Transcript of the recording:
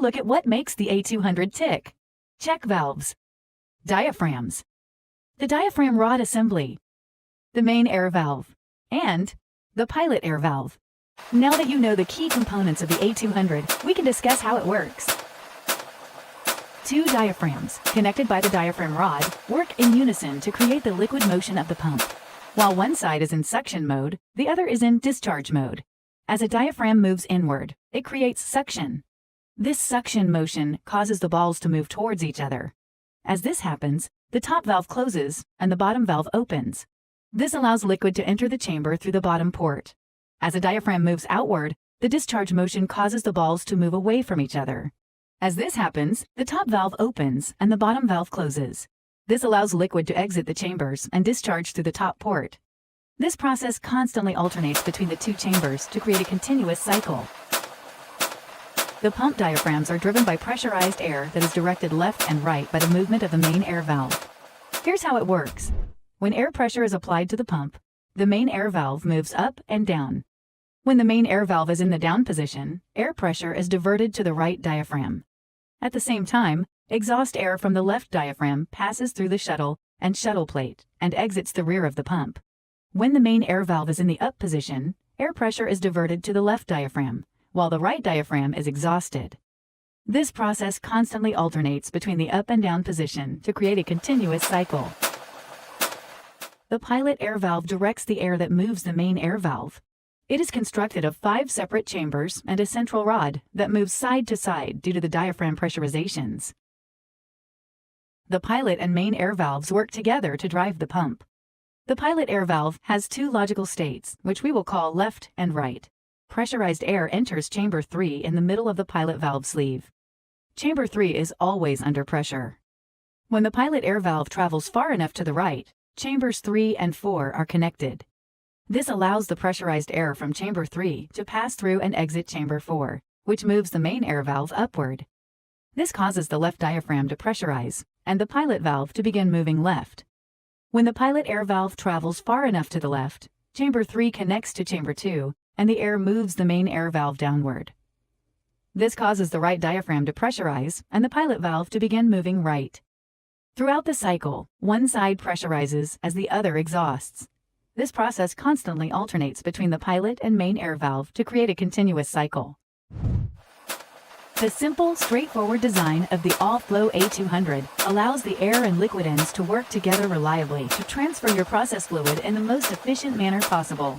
look at what makes the A200 tick. Check valves. Diaphragms. The diaphragm rod assembly. The main air valve. And the pilot air valve. Now that you know the key components of the A200, we can discuss how it works. Two diaphragms, connected by the diaphragm rod, work in unison to create the liquid motion of the pump. While one side is in suction mode, the other is in discharge mode. As a diaphragm moves inward, it creates suction. This suction motion causes the balls to move towards each other. As this happens, the top valve closes and the bottom valve opens. This allows liquid to enter the chamber through the bottom port. As a diaphragm moves outward, the discharge motion causes the balls to move away from each other. As this happens, the top valve opens and the bottom valve closes. This allows liquid to exit the chambers and discharge through the top port. This process constantly alternates between the two chambers to create a continuous cycle. The pump diaphragms are driven by pressurized air that is directed left and right by the movement of the main air valve. Here's how it works. When air pressure is applied to the pump, the main air valve moves up and down. When the main air valve is in the down position, air pressure is diverted to the right diaphragm. At the same time, exhaust air from the left diaphragm passes through the shuttle and shuttle plate and exits the rear of the pump. When the main air valve is in the up position, air pressure is diverted to the left diaphragm, while the right diaphragm is exhausted. This process constantly alternates between the up and down position to create a continuous cycle. The pilot air valve directs the air that moves the main air valve. It is constructed of 5 separate chambers and a central rod that moves side to side due to the diaphragm pressurizations. The pilot and main air valves work together to drive the pump. The pilot air valve has 2 logical states, which we will call left and right. Pressurized air enters chamber 3 in the middle of the pilot valve sleeve. Chamber 3 is always under pressure. When the pilot air valve travels far enough to the right, chambers 3 and 4 are connected. This allows the pressurized air from chamber 3 to pass through and exit chamber 4, which moves the main air valve upward. This causes the left diaphragm to pressurize and the pilot valve to begin moving left. When the pilot air valve travels far enough to the left, chamber 3 connects to chamber 2 and the air moves the main air valve downward. This causes the right diaphragm to pressurize and the pilot valve to begin moving right. Throughout the cycle, one side pressurizes as the other exhausts. This process constantly alternates between the pilot and main air valve to create a continuous cycle. The simple, straightforward design of the all-flow A200 allows the air and liquid ends to work together reliably to transfer your process fluid in the most efficient manner possible.